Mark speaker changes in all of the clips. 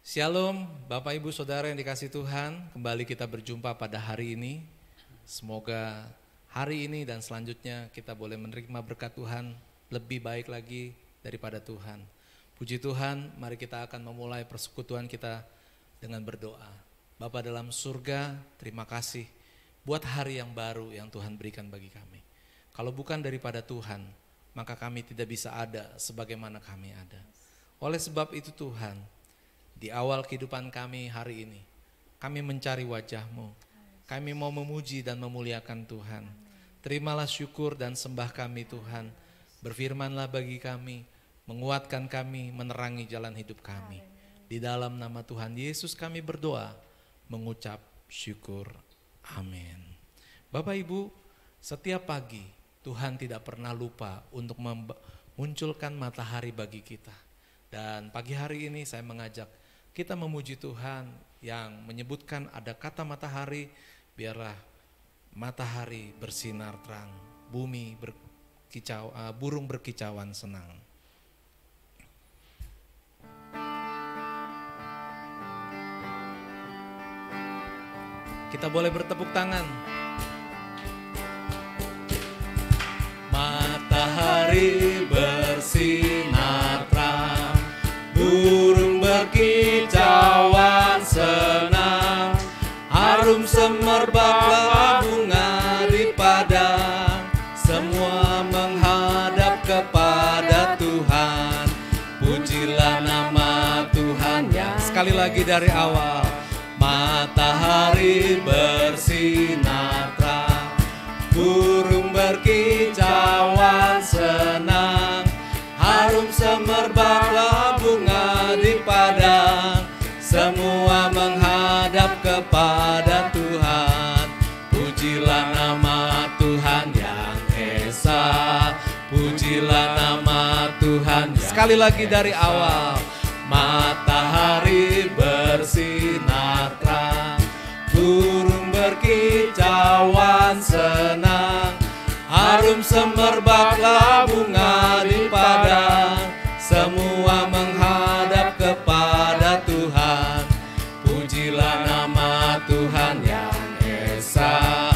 Speaker 1: Shalom Bapak Ibu Saudara yang dikasihi Tuhan, kembali kita berjumpa pada hari ini. Semoga hari ini dan selanjutnya kita boleh menerima berkat Tuhan lebih baik lagi daripada Tuhan. Puji Tuhan, mari kita akan memulai persekutuan kita dengan berdoa. Bapa dalam surga, terima kasih buat hari yang baru yang Tuhan berikan bagi kami. Kalau bukan daripada Tuhan, maka kami tidak bisa ada sebagaimana kami ada. Oleh sebab itu Tuhan, di awal kehidupan kami hari ini, kami mencari wajah-Mu. Kami mau memuji dan memuliakan Tuhan. Terimalah syukur dan sembah kami Tuhan. Berfirmanlah bagi kami, menguatkan kami, menerangi jalan hidup kami. Di dalam nama Tuhan Yesus kami berdoa, mengucap syukur. Amin. Bapak Ibu, setiap pagi Tuhan tidak pernah lupa untuk memunculkan matahari bagi kita. Dan pagi hari ini saya mengajak kita memuji Tuhan yang menyebutkan ada kata matahari, biarlah matahari bersinar terang, bumi burung berkicauan senang. Kita boleh bertepuk tangan. Matahari bersinar terang, burung berkicauan senang, harum semerbaklah bunga di padang, semua menghadap kepada Tuhan. Pujilah nama Tuhan yang sekali lagi dari awal. Matahari bersinar terang, burung berkicauan senang, harum semerbaklah bunga di padang, semua menghadap kepada Tuhan. Pujilah nama Tuhan yang esa, pujilah nama Tuhan yang sekali lagi dari awal. Matahari bersinar terang, burung berkicauan senang, harum semerbaklah bunga di padang, semua menghadap kepada Tuhan. Pujilah nama Tuhan yang esa,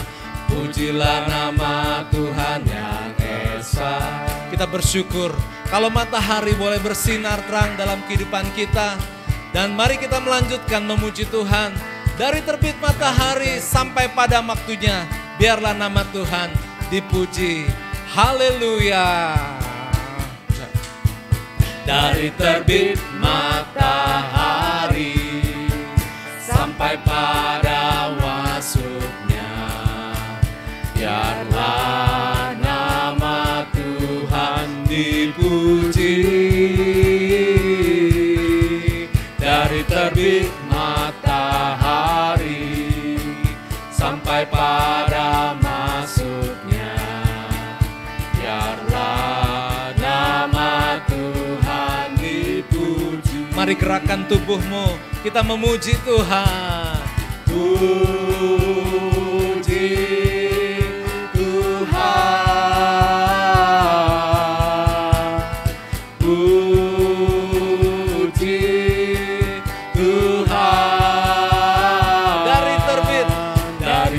Speaker 1: pujilah nama Tuhan yang esa. Kita bersyukur kalau matahari boleh bersinar terang dalam kehidupan kita. Dan mari kita melanjutkan memuji Tuhan. Dari terbit matahari sampai pada waktunya, biarlah nama Tuhan dipuji. Haleluya. Dari terbit matahari sampai pada wasuknya, biarlah nama Tuhan dipuji. Dari terbit matahari sampai pada masuknya, biarlah nama Tuhan dipuji. Mari gerakkan tubuhmu, kita memuji Tuhan. Puji Tuhan, puji Tuhan. Dari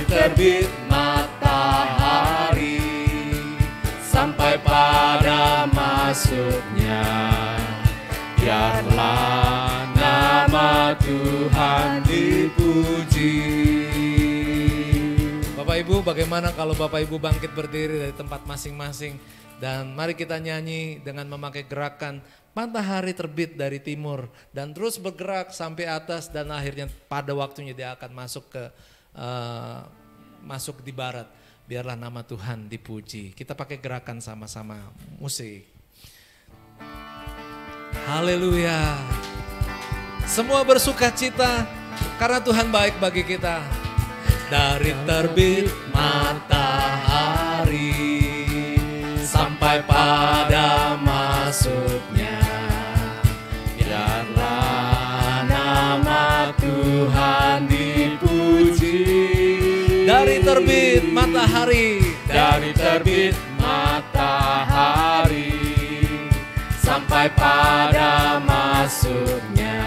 Speaker 1: terbit matahari sampai pada masuknya, biarlah nama Tuhan dipuji. Bapak Ibu, bagaimana kalau Bapak Ibu bangkit berdiri dari tempat masing-masing, dan mari kita nyanyi dengan memakai gerakan matahari terbit dari timur dan terus bergerak sampai atas, dan akhirnya pada waktunya dia akan masuk di barat. Biarlah nama Tuhan dipuji. Kita pakai gerakan sama-sama musik. Haleluya. Semua bersuka cita karena Tuhan baik bagi kita. Dari terbit matahari sampai pada masuknya, biarlah nama Tuhan dipuji. Dari terbit matahari, dari terbit matahari sampai pada masuknya,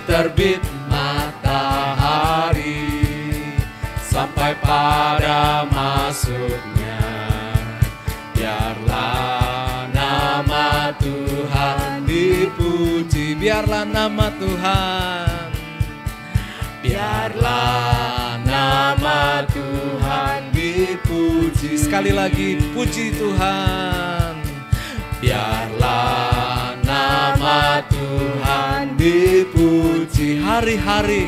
Speaker 1: terbit matahari sampai pada masuknya, biarlah nama Tuhan dipuji. Biarlah nama Tuhan, biarlah nama Tuhan dipuji. Sekali lagi, puji Tuhan. Biarlah nama Tuhan dipuji. Hari-hari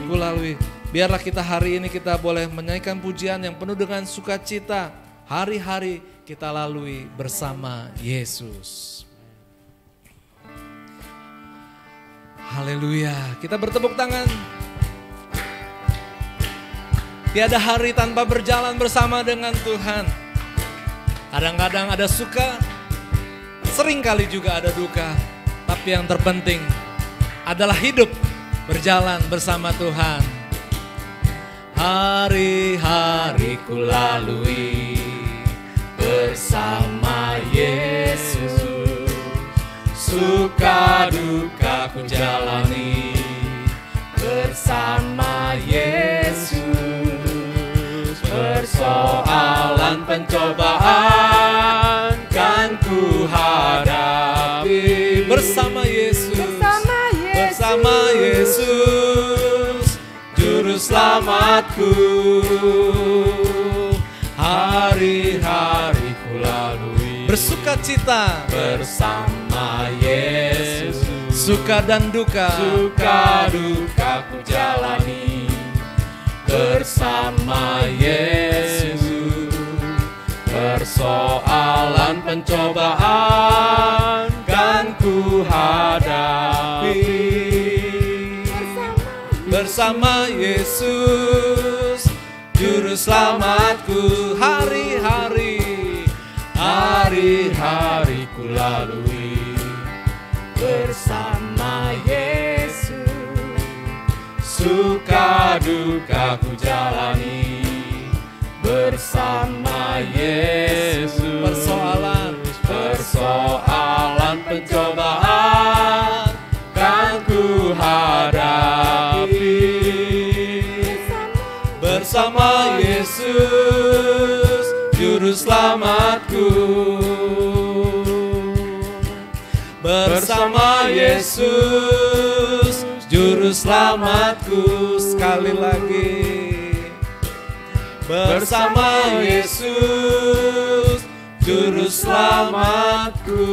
Speaker 1: kulalui, biarlah kita hari ini kita boleh menyanyikan pujian yang penuh dengan sukacita. Hari-hari kita lalui bersama Yesus. Haleluya, kita bertepuk tangan. Tiada hari tanpa berjalan bersama dengan Tuhan. Kadang-kadang ada suka, seringkali juga ada duka. Tapi yang terpenting adalah hidup berjalan bersama Tuhan. Hari-hari ku lalui bersama Yesus, suka duka ku jalani bersama Yesus. Persoalan pencobaan kan ku hadapi bersama Yesus, bersama Yesus, Juru Selamatku. Hari-hari ku lalui bersukacita bersama Yesus, suka dan duka, suka duka ku jalani bersama Yesus. Persoalan pencobaan kan ku hadapi bersama Yesus, Juru Selamatku. Hari-hari, hari-hari ku lalui bersama Yesus, suka duka ku jalani bersama Yesus. Persoalan pencobaan kan ku hadapi bersama Yesus, Juru Selamatku. Bersama Yesus, Juru Selamatku. Sekali lagi, bersama Yesus, Juru Selamatku.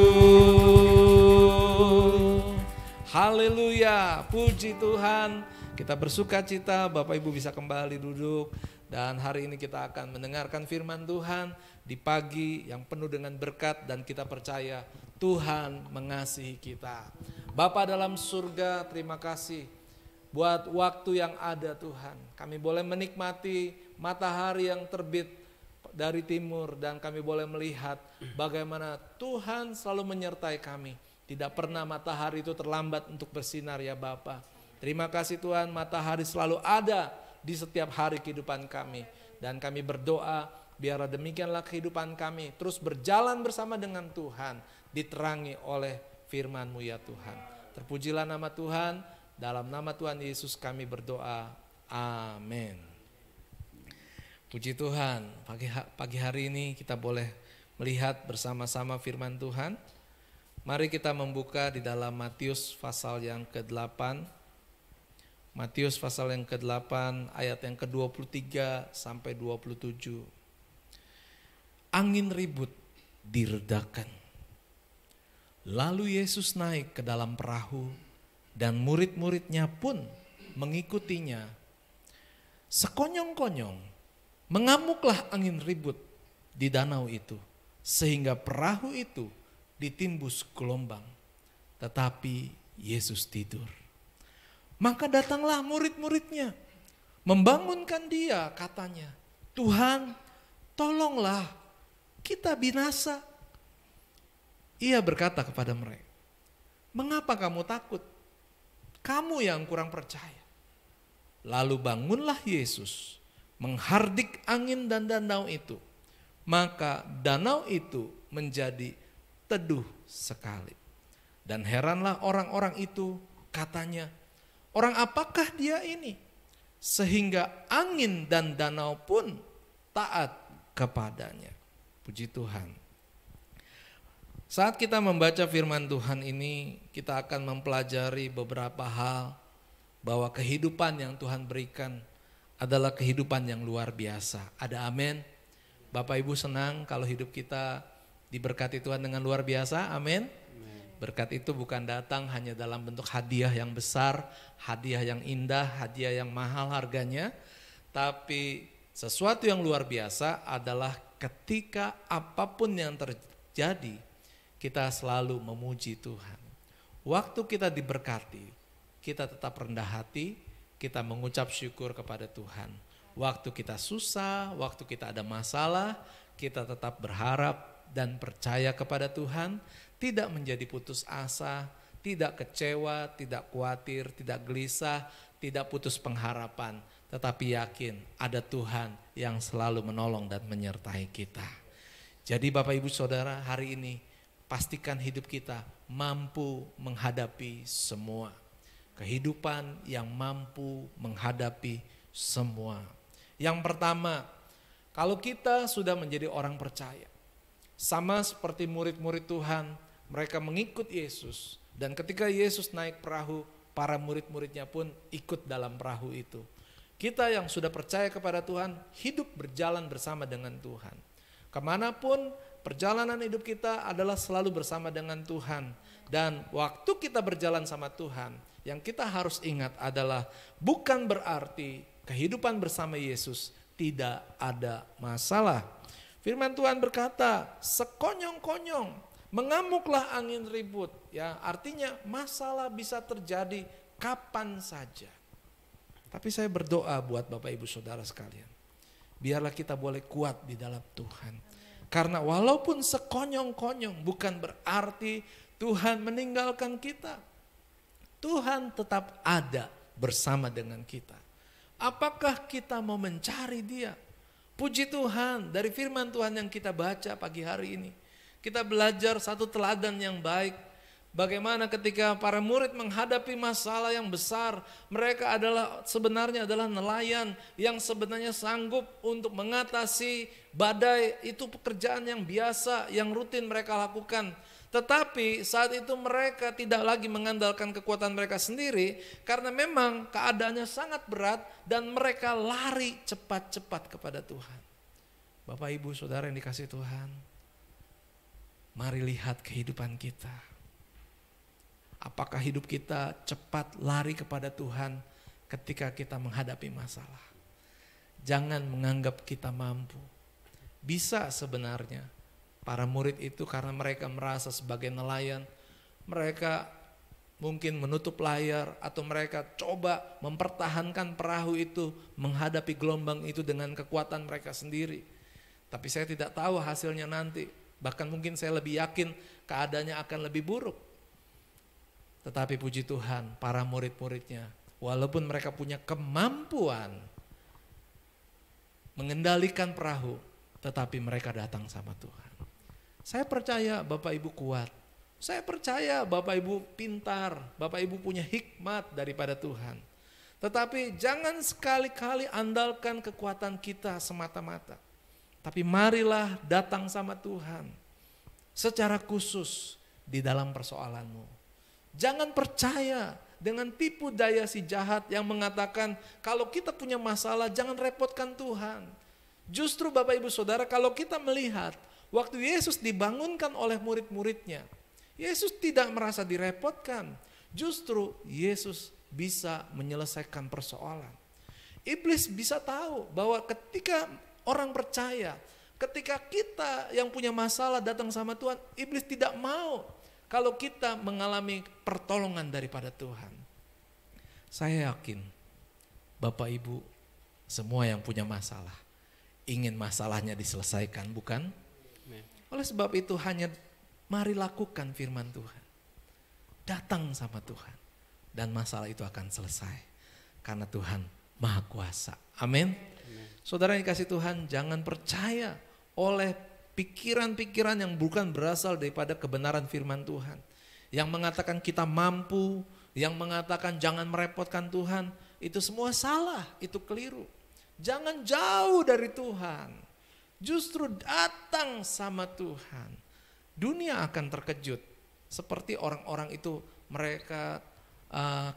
Speaker 1: Haleluya, puji Tuhan. Kita bersukacita, Bapak Ibu bisa kembali duduk. Dan hari ini kita akan mendengarkan firman Tuhan di pagi yang penuh dengan berkat. Dan kita percaya Tuhan mengasihi kita. Bapa dalam surga, terima kasih buat waktu yang ada Tuhan. Kami boleh menikmati matahari yang terbit dari timur dan kami boleh melihat bagaimana Tuhan selalu menyertai kami. Tidak pernah matahari itu terlambat untuk bersinar ya Bapa. Terima kasih Tuhan, matahari selalu ada di setiap hari kehidupan kami. Dan kami berdoa biarlah demikianlah kehidupan kami terus berjalan bersama dengan Tuhan, diterangi oleh firman-Mu ya Tuhan. Terpujilah nama Tuhan, dalam nama Tuhan Yesus kami berdoa, amin. Puji Tuhan, pagi hari ini kita boleh melihat bersama-sama firman Tuhan. Mari kita membuka di dalam Matius pasal yang ke-8. Matius pasal yang ke-8 ayat yang ke-23 sampai 27. Angin ribut diredakan. Lalu Yesus naik ke dalam perahu dan murid-muridnya pun mengikutinya. Sekonyong-konyong mengamuklah angin ribut di danau itu, sehingga perahu itu ditimbus gelombang. Tetapi Yesus tidur. Maka datanglah murid-muridnya, membangunkan dia, katanya, Tuhan, tolonglah, kita binasa. Ia berkata kepada mereka, mengapa kamu takut? Kamu yang kurang percaya. Lalu bangunlah Yesus, menghardik angin dan danau itu. Maka danau itu menjadi teduh sekali. Dan heranlah orang-orang itu, katanya, orang apakah dia ini? Sehingga angin dan danau pun taat kepadanya. Puji Tuhan. Saat kita membaca firman Tuhan ini, kita akan mempelajari beberapa hal bahwa kehidupan yang Tuhan berikan adalah kehidupan yang luar biasa. Ada amin? Bapak Ibu senang kalau hidup kita diberkati Tuhan dengan luar biasa, amin? Berkat itu bukan datang hanya dalam bentuk hadiah yang besar, hadiah yang indah, hadiah yang mahal harganya, tapi sesuatu yang luar biasa adalah ketika apapun yang terjadi, kita selalu memuji Tuhan. Waktu kita diberkati, kita tetap rendah hati, kita mengucap syukur kepada Tuhan. Waktu kita susah, waktu kita ada masalah, kita tetap berharap dan percaya kepada Tuhan, tidak menjadi putus asa, tidak kecewa, tidak khawatir, tidak gelisah, tidak putus pengharapan, tetapi yakin ada Tuhan yang selalu menolong dan menyertai kita. Jadi Bapak Ibu Saudara, hari ini pastikan hidup kita mampu menghadapi semua. Kehidupan yang mampu menghadapi semua. Yang pertama, kalau kita sudah menjadi orang percaya, sama seperti murid-murid Tuhan, mereka mengikut Yesus. Dan ketika Yesus naik perahu, para murid-muridnya pun ikut dalam perahu itu. Kita yang sudah percaya kepada Tuhan, hidup berjalan bersama dengan Tuhan. Kemanapun perjalanan hidup kita adalah selalu bersama dengan Tuhan. Dan waktu kita berjalan sama Tuhan, yang kita harus ingat adalah bukan berarti kehidupan bersama Yesus tidak ada masalah. Firman Tuhan berkata, sekonyong-konyong, mengamuklah angin ribut. Ya, artinya masalah bisa terjadi kapan saja. Tapi saya berdoa buat Bapak Ibu Saudara sekalian, biarlah kita boleh kuat di dalam Tuhan. Karena walaupun sekonyong-konyong bukan berarti Tuhan meninggalkan kita. Tuhan tetap ada bersama dengan kita. Apakah kita mau mencari Dia? Puji Tuhan, dari firman Tuhan yang kita baca pagi hari ini, kita belajar satu teladan yang baik. Bagaimana ketika para murid menghadapi masalah yang besar, mereka sebenarnya adalah nelayan yang sebenarnya sanggup untuk mengatasi badai. Itu pekerjaan yang biasa, yang rutin mereka lakukan. Tetapi saat itu mereka tidak lagi mengandalkan kekuatan mereka sendiri, karena memang keadaannya sangat berat dan mereka lari cepat-cepat kepada Tuhan. Bapak Ibu Saudara yang dikasihi Tuhan, mari lihat kehidupan kita. Apakah hidup kita cepat lari kepada Tuhan ketika kita menghadapi masalah? Jangan menganggap kita mampu. Bisa sebenarnya. Para murid itu karena mereka merasa sebagai nelayan, mereka mungkin menutup layar atau mereka coba mempertahankan perahu itu menghadapi gelombang itu dengan kekuatan mereka sendiri. Tapi saya tidak tahu hasilnya nanti. Bahkan mungkin saya lebih yakin keadaannya akan lebih buruk. Tetapi puji Tuhan, para murid-muridnya, walaupun mereka punya kemampuan mengendalikan perahu, tetapi mereka datang sama Tuhan. Saya percaya Bapak Ibu kuat. Saya percaya Bapak Ibu pintar, Bapak Ibu punya hikmat daripada Tuhan. Tetapi jangan sekali-kali andalkan kekuatan kita semata-mata. Tapi marilah datang sama Tuhan secara khusus di dalam persoalanmu. Jangan percaya dengan tipu daya si jahat yang mengatakan kalau kita punya masalah jangan repotkan Tuhan. Justru Bapak Ibu Saudara, kalau kita melihat waktu Yesus dibangunkan oleh murid-muridnya, Yesus tidak merasa direpotkan. Justru Yesus bisa menyelesaikan persoalan. Iblis bisa tahu bahwa ketika orang percaya, ketika kita yang punya masalah datang sama Tuhan, iblis tidak mau kalau kita mengalami pertolongan daripada Tuhan. Saya yakin Bapak Ibu semua yang punya masalah ingin masalahnya diselesaikan, bukan? Oleh sebab itu hanya mari lakukan firman Tuhan. Datang sama Tuhan dan masalah itu akan selesai. Karena Tuhan Maha Kuasa. Amin. Saudara yang dikasih Tuhan, jangan percaya oleh pikiran-pikiran yang bukan berasal daripada kebenaran firman Tuhan. Yang mengatakan kita mampu, yang mengatakan jangan merepotkan Tuhan, itu semua salah, itu keliru. Jangan jauh dari Tuhan, justru datang sama Tuhan. Dunia akan terkejut, seperti orang-orang itu mereka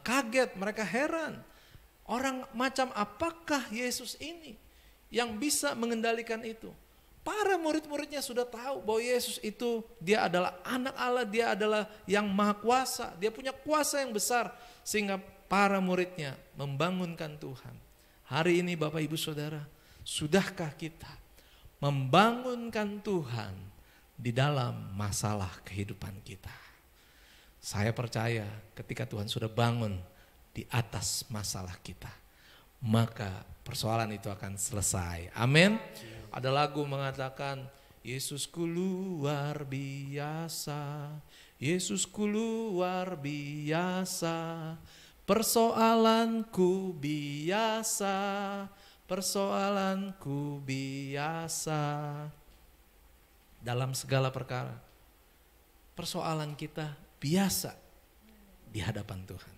Speaker 1: kaget, mereka heran. Orang macam apakah Yesus ini yang bisa mengendalikan itu? Para murid-muridnya sudah tahu bahwa Yesus itu dia adalah anak Allah, dia adalah yang maha kuasa, dia punya kuasa yang besar. Sehingga para muridnya membangunkan Tuhan. Hari ini Bapak Ibu Saudara, sudahkah kita membangunkan Tuhan di dalam masalah kehidupan kita? Saya percaya ketika Tuhan sudah bangun di atas masalah kita, maka persoalan itu akan selesai. Amin. Ada lagu mengatakan, Yesusku luar biasa, Yesusku luar biasa, persoalanku biasa, persoalanku biasa. Dalam segala perkara, persoalan kita biasa di hadapan Tuhan.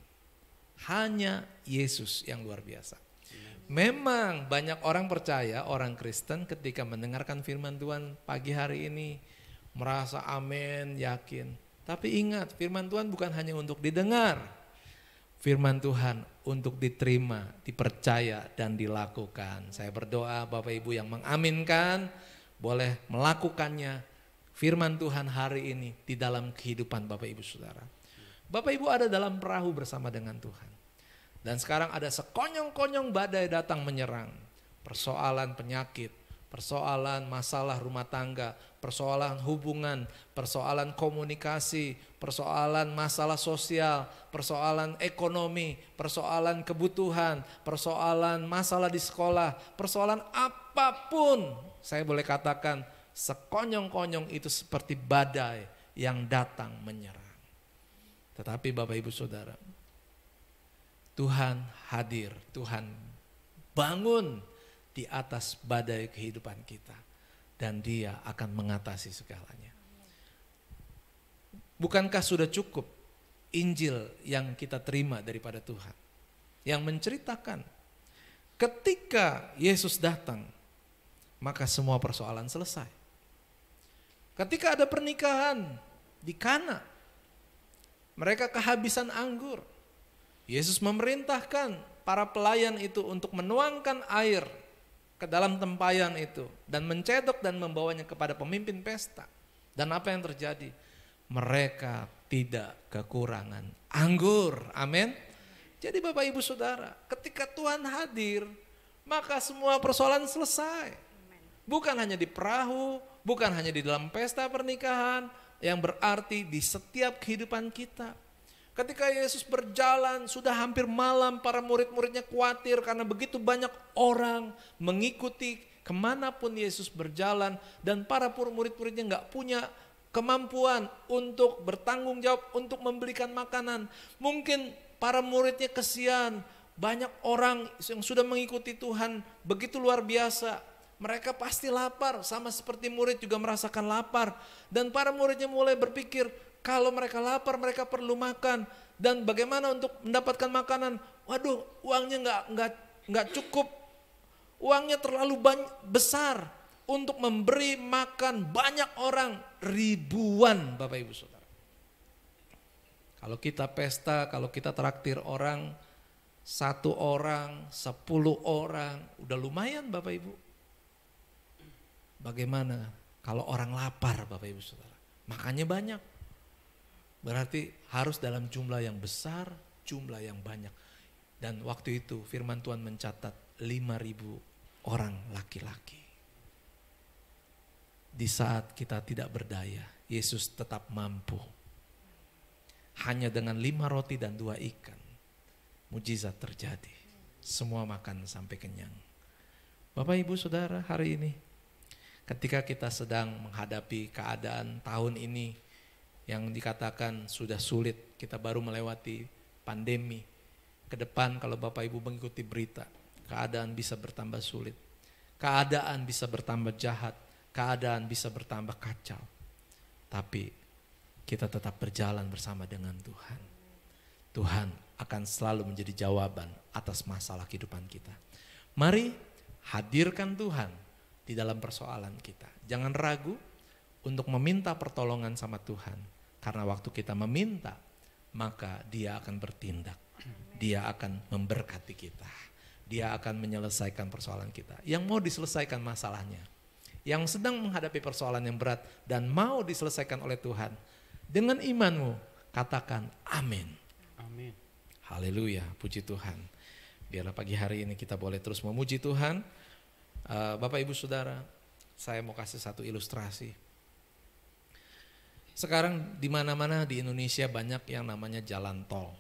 Speaker 1: Hanya Yesus yang luar biasa. Memang banyak orang percaya, orang Kristen ketika mendengarkan firman Tuhan pagi hari ini merasa amin, yakin. Tapi ingat, firman Tuhan bukan hanya untuk didengar. Firman Tuhan untuk diterima, dipercaya dan dilakukan. Saya berdoa Bapak Ibu yang mengaminkan boleh melakukannya firman Tuhan hari ini di dalam kehidupan Bapak Ibu Saudara. Bapak Ibu ada dalam perahu bersama dengan Tuhan. Dan sekarang ada sekonyong-konyong badai datang menyerang. Persoalan penyakit, persoalan masalah rumah tangga, persoalan hubungan, persoalan komunikasi, persoalan masalah sosial, persoalan ekonomi, persoalan kebutuhan, persoalan masalah di sekolah, persoalan apapun. Saya boleh katakan sekonyong-konyong itu seperti badai yang datang menyerang. Tetapi Bapak Ibu Saudara, Tuhan hadir, Tuhan bangun di atas badai kehidupan kita. Dan Dia akan mengatasi segalanya. Bukankah sudah cukup Injil yang kita terima daripada Tuhan? Yang menceritakan ketika Yesus datang, maka semua persoalan selesai. Ketika ada pernikahan di Kana, mereka kehabisan anggur. Yesus memerintahkan para pelayan itu untuk menuangkan air ke dalam tempayan itu dan mencedok dan membawanya kepada pemimpin pesta. Dan apa yang terjadi? Mereka tidak kekurangan anggur. Amin. Jadi Bapak Ibu Saudara, ketika Tuhan hadir, maka semua persoalan selesai. Bukan hanya di perahu, bukan hanya di dalam pesta pernikahan, yang berarti di setiap kehidupan kita. Ketika Yesus berjalan, sudah hampir malam, para murid-muridnya khawatir karena begitu banyak orang mengikuti kemanapun Yesus berjalan. Dan para murid-muridnya gak punya kemampuan untuk bertanggung jawab, untuk membelikan makanan. Mungkin para muridnya kesian, banyak orang yang sudah mengikuti Tuhan begitu luar biasa. Mereka pasti lapar, sama seperti murid juga merasakan lapar. Dan para muridnya mulai berpikir, kalau mereka lapar mereka perlu makan. Dan bagaimana untuk mendapatkan makanan? Waduh, uangnya nggak cukup. Uangnya terlalu besar untuk memberi makan banyak orang, ribuan Bapak Ibu Saudara. Kalau kita pesta, kalau kita traktir orang, 1 orang, 10 orang, udah lumayan Bapak Ibu. Bagaimana kalau orang lapar Bapak Ibu Saudara? Makannya banyak. Berarti harus dalam jumlah yang besar, jumlah yang banyak. Dan waktu itu firman Tuhan mencatat 5.000 orang laki-laki. Di saat kita tidak berdaya, Yesus tetap mampu. Hanya dengan 5 roti dan 2 ikan. mujizat terjadi. Semua makan sampai kenyang. Bapak Ibu Saudara, hari ini ketika kita sedang menghadapi keadaan tahun ini yang dikatakan sudah sulit, kita baru melewati pandemi. Ke depan kalau Bapak Ibu mengikuti berita, keadaan bisa bertambah sulit. Keadaan bisa bertambah jahat, keadaan bisa bertambah kacau. Tapi kita tetap berjalan bersama dengan Tuhan. Tuhan akan selalu menjadi jawaban atas masalah kehidupan kita. Mari hadirkan Tuhan di dalam persoalan kita. Jangan ragu untuk meminta pertolongan sama Tuhan. Karena waktu kita meminta, maka Dia akan bertindak. Dia akan memberkati kita. Dia akan menyelesaikan persoalan kita. Yang mau diselesaikan masalahnya, yang sedang menghadapi persoalan yang berat dan mau diselesaikan oleh Tuhan, dengan imanmu katakan amin.
Speaker 2: Amin.
Speaker 1: Haleluya, puji Tuhan. Biarlah pagi hari ini kita boleh terus memuji Tuhan. Bapak Ibu Saudara, saya mau kasih satu ilustrasi. Sekarang di mana-mana di Indonesia banyak yang namanya jalan tol.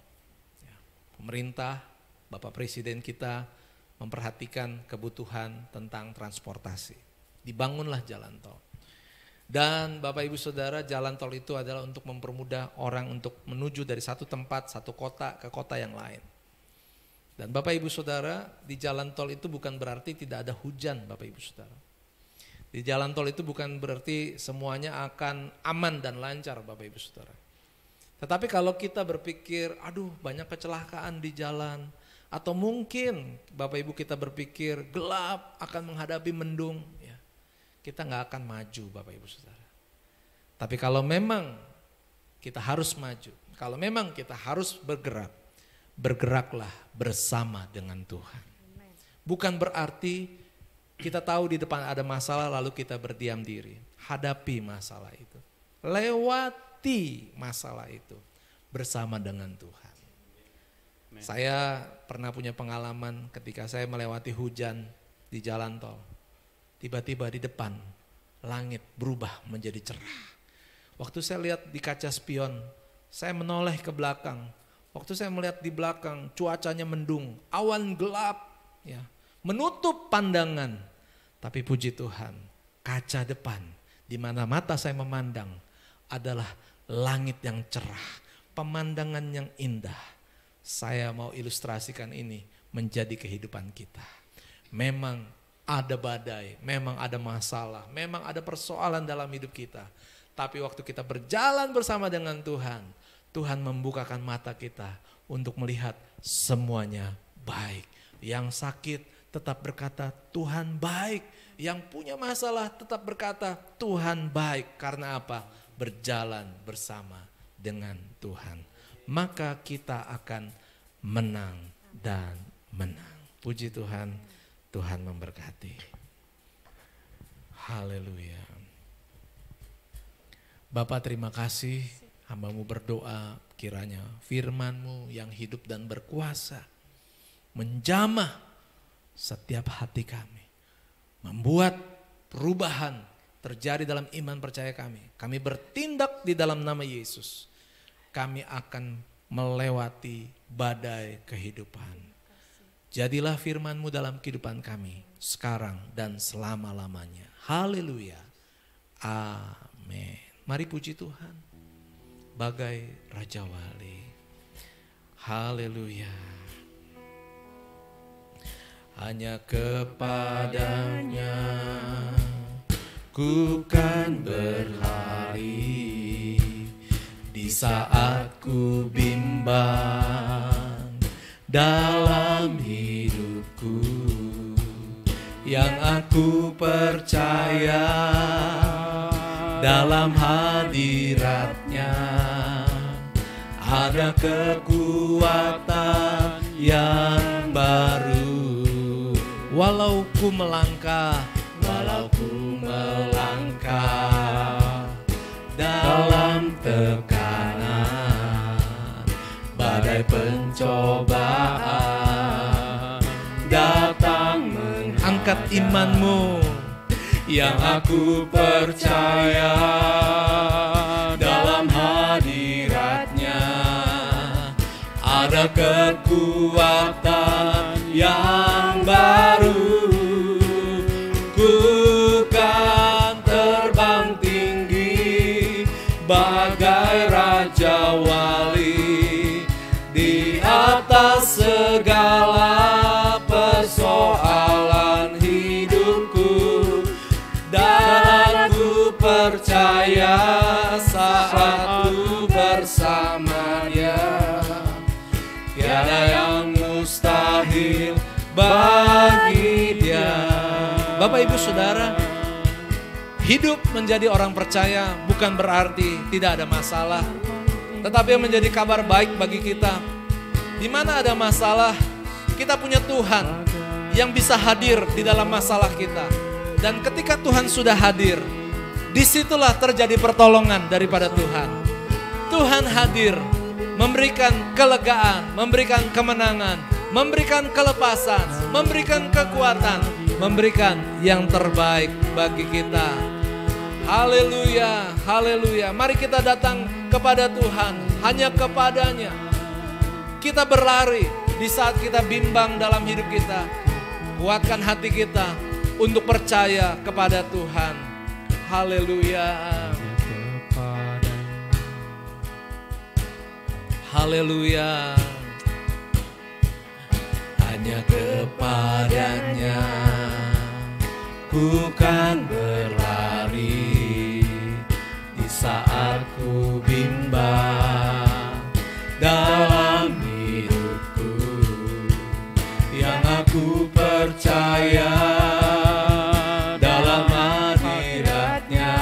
Speaker 1: Pemerintah, Bapak Presiden kita memperhatikan kebutuhan tentang transportasi. Dibangunlah jalan tol. Dan Bapak Ibu Saudara, jalan tol itu adalah untuk mempermudah orang untuk menuju dari satu tempat, satu kota ke kota yang lain. Dan Bapak Ibu Saudara, di jalan tol itu bukan berarti tidak ada hujan, Bapak Ibu Saudara. Di jalan tol itu bukan berarti semuanya akan aman dan lancar, Bapak Ibu Saudara. Tetapi kalau kita berpikir, aduh banyak kecelakaan di jalan, atau mungkin Bapak Ibu kita berpikir gelap akan menghadapi mendung, ya, kita gak akan maju Bapak Ibu Saudara. Tapi kalau memang kita harus maju, kalau memang kita harus bergerak, bergeraklah bersama dengan Tuhan. Bukan berarti kita tahu di depan ada masalah lalu kita berdiam diri. Hadapi masalah itu, lewati masalah itu bersama dengan Tuhan. Saya pernah punya pengalaman ketika saya melewati hujan di jalan tol. Tiba-tiba di depan langit berubah menjadi cerah. Waktu saya lihat di kaca spion, saya menoleh ke belakang. Waktu saya melihat di belakang, cuacanya mendung, awan gelap, ya, menutup pandangan. Tapi puji Tuhan, kaca depan di mana mata saya memandang adalah langit yang cerah, pemandangan yang indah. Saya mau ilustrasikan ini menjadi kehidupan kita. Memang ada badai, memang ada masalah, memang ada persoalan dalam hidup kita. Tapi waktu kita berjalan bersama dengan Tuhan, Tuhan membukakan mata kita untuk melihat semuanya baik. Yang sakit tetap berkata Tuhan baik. Yang punya masalah tetap berkata Tuhan baik. Karena apa? Berjalan bersama dengan Tuhan. Maka kita akan menang dan menang. Puji Tuhan, Tuhan memberkati. Haleluya. Bapak terima kasih, hamba-Mu berdoa kiranya firman-Mu yang hidup dan berkuasa menjamah setiap hati kami. Membuat perubahan terjadi dalam iman percaya kami. Kami bertindak di dalam nama Yesus. Kami akan melewati badai kehidupan. Jadilah firman-Mu dalam kehidupan kami sekarang dan selama-lamanya. Haleluya. Amin. Mari puji Tuhan. Bagai Raja Wali. Haleluya. Hanya kepadanya ku kan berlari di saat ku bimbang dalam hidupku. Yang aku percaya dalam hadirat-Nya ada kekuatan yang baru. Walau ku melangkah dalam tekanan, badai pencobaan datang mengangkat iman-Mu. Yang aku percaya dalam hadirat-Nya ada ada kekuatan yang baru. Ku kan terbang tinggi bagai raja wali di atas segala persoalan hidupku. Dan ku percaya saat ku bersama Dia, tiada yang mustahil bagi Dia. Bapak Ibu Saudara, hidup menjadi orang percaya bukan berarti tidak ada masalah, tetapi yang menjadi kabar baik bagi kita. Di mana ada masalah, kita punya Tuhan yang bisa hadir di dalam masalah kita. Dan ketika Tuhan sudah hadir, disitulah terjadi pertolongan daripada Tuhan. Tuhan hadir, memberikan kelegaan, memberikan kemenangan, memberikan kelepasan, memberikan kekuatan, memberikan yang terbaik bagi kita. Haleluya, haleluya. Mari kita datang kepada Tuhan, hanya kepadanya kita berlari di saat kita bimbang dalam hidup kita. Kuatkan hati kita untuk percaya kepada Tuhan. Haleluya. Haleluya. Hanya kepadanya ku kan berlari di saat ku bimbang dalam hidupku. Yang aku percaya dalam hadiratnya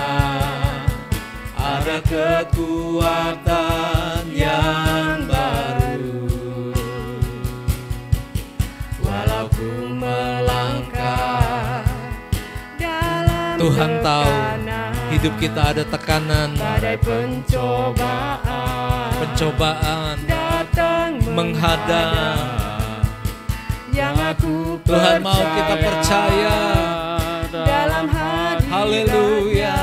Speaker 1: ada kekuatan yang baru. Walau ku melangkah dalam Tuhan tahu hidup kita ada tekanan, badai pencobaan datang menghadang. Tuhan mau kita percaya dalam hadirat. Haleluya.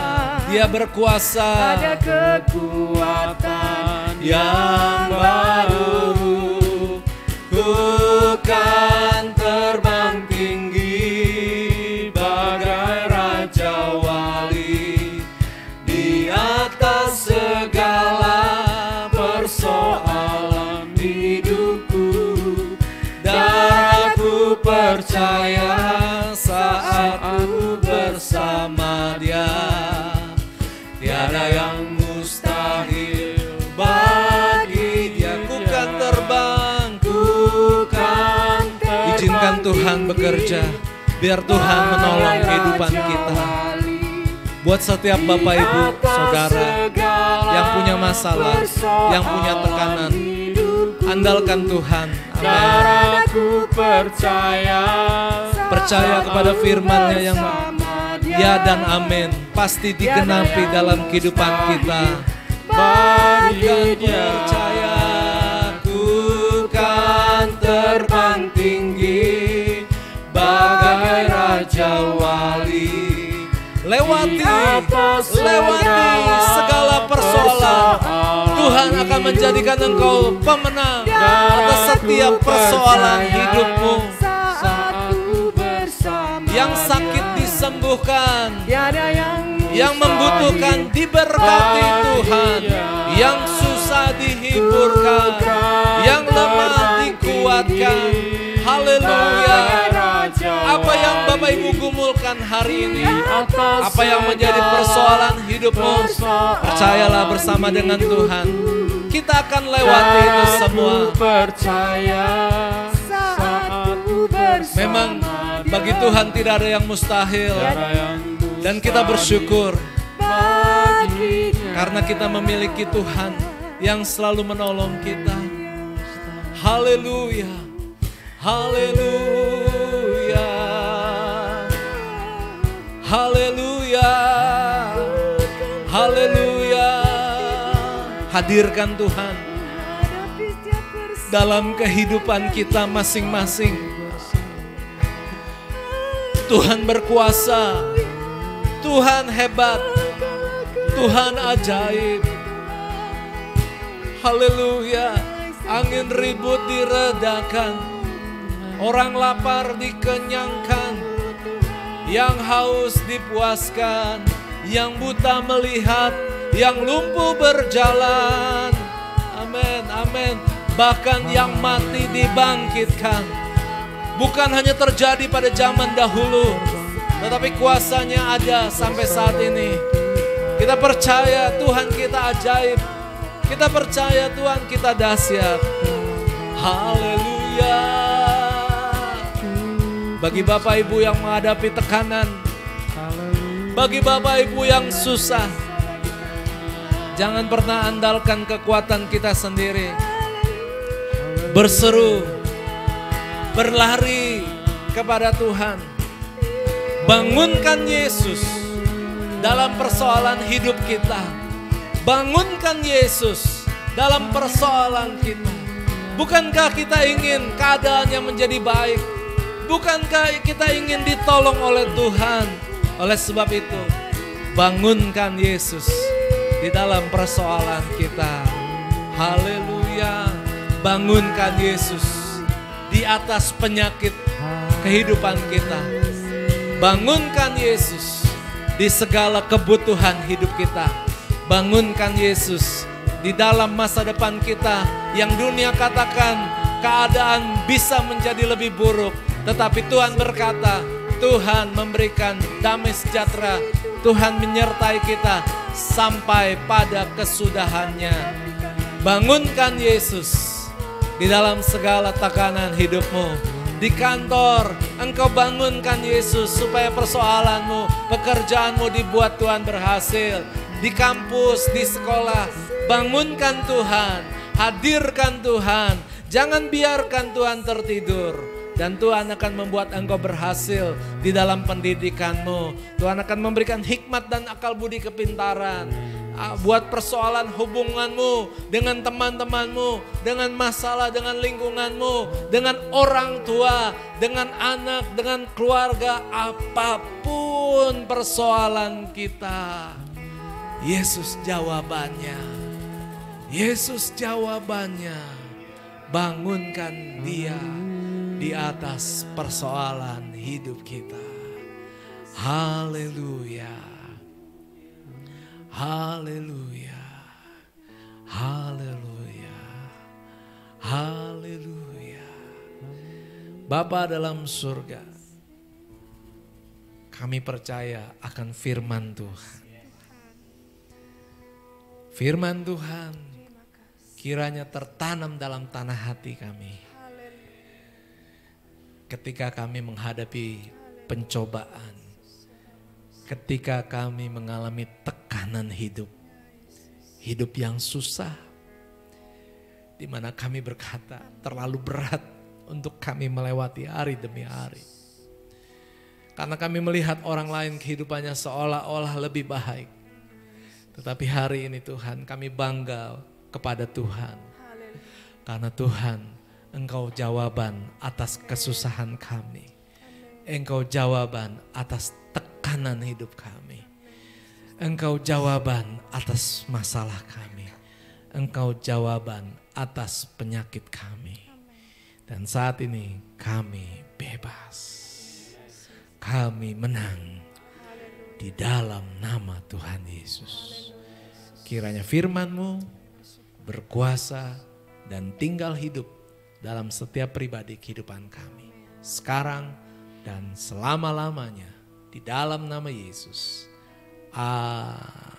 Speaker 1: Dia berkuasa. Ada kekuatan yang baru. Ku kan terbang tinggi bagai raja wali di atas segala persoalan hidupku. Dan aku percaya saat aku bersama Dia, tiada yang mustahil bagi Dia. Ku kan terbang, izinkan Tuhan bekerja, biar Tuhan menolong kehidupan kita. Buat setiap Bapak Ibu Saudara yang punya masalah, yang punya tekanan, andalkan Tuhan. Amin. Percaya kepada firman-Nya yang ya dan amin, pasti digenapi dalam kehidupan kita. Bagi Dia percaya, ku kan terbang tinggi bagai raja wali. Lewati segala persoalan. Tuhan akan menjadikan engkau pemenang atas setiap persoalan hidupmu. Yang sakit disembuhkan, yang membutuhkan diberkati Tuhan, yang susah dihiburkan, yang lemah dikuatkan. Haleluya. Apa yang Bapak Ibu gumulkan hari ini, apa yang menjadi persoalan hidupmu, percayalah bersama dengan Tuhan, kita akan lewati itu semua. Memang bagi Tuhan tidak ada yang mustahil, dan kita bersyukur karena kita memiliki Tuhan yang selalu menolong kita. Haleluya. Haleluya. Haleluya. Haleluya. Hadirkan Tuhan dalam kehidupan kita masing-masing. Tuhan berkuasa, Tuhan hebat, Tuhan ajaib. Haleluya. Angin ribut diredakan, orang lapar dikenyangkan, yang haus dipuaskan, yang buta melihat, yang lumpuh berjalan. Amin, amin. Bahkan yang mati dibangkitkan. Bukan hanya terjadi pada zaman dahulu, tetapi kuasanya ada sampai saat ini. Kita percaya Tuhan kita ajaib. Kita percaya Tuhan kita dahsyat. Haleluya. Bagi Bapak Ibu yang menghadapi tekanan, bagi Bapak Ibu yang susah, jangan pernah andalkan kekuatan kita sendiri. Berseru, berlari kepada Tuhan. Bangunkan Yesus dalam persoalan hidup kita. Bangunkan Yesus dalam persoalan kita. Bukankah kita ingin keadaannya menjadi baik? Bukankah kita ingin ditolong oleh Tuhan? Oleh sebab itu, bangunkan Yesus di dalam persoalan kita. Haleluya. Bangunkan Yesus di atas penyakit kehidupan kita. Bangunkan Yesus di segala kebutuhan hidup kita. Bangunkan Yesus di dalam masa depan kita yang dunia katakan keadaan bisa menjadi lebih buruk. Tetapi Tuhan berkata, Tuhan memberikan damai sejahtera. Tuhan menyertai kita sampai pada kesudahannya. Bangunkan Yesus di dalam segala tekanan hidupmu. Di kantor, engkau bangunkan Yesus supaya persoalanmu, pekerjaanmu dibuat Tuhan berhasil. Di kampus, di sekolah, bangunkan Tuhan, hadirkan Tuhan. Jangan biarkan Tuhan tertidur. Dan Tuhan akan membuat engkau berhasil di dalam pendidikanmu. Tuhan akan memberikan hikmat dan akal budi kepintaran. Buat persoalan hubunganmu dengan teman-temanmu, dengan masalah dengan lingkunganmu, dengan orang tua, dengan anak, dengan keluarga, apapun persoalan kita, Yesus jawabannya. Yesus jawabannya. Bangunkan Dia di atas persoalan hidup kita. Haleluya. Haleluya. Haleluya. Haleluya. Bapa dalam surga, kami percaya akan firman Tuhan. Firman Tuhan kiranya tertanam dalam tanah hati kami. Ketika kami menghadapi pencobaan, ketika kami mengalami tekanan hidup yang susah, di mana kami berkata terlalu berat untuk kami melewati hari demi hari. Karena kami melihat orang lain kehidupannya seolah-olah lebih baik. Tetapi hari ini Tuhan, kami bangga kepada Tuhan. Karena Tuhan, Engkau jawaban atas kesusahan kami. Engkau jawaban atas tekanan hidup kami. Engkau jawaban atas masalah kami. Engkau jawaban atas penyakit kami. Dan saat ini kami bebas. Kami menang di dalam nama Tuhan Yesus. Kiranya firman-Mu berkuasa dan tinggal hidup dalam setiap pribadi kehidupan kami. Sekarang dan selama-lamanya. Di dalam nama Yesus. Amin.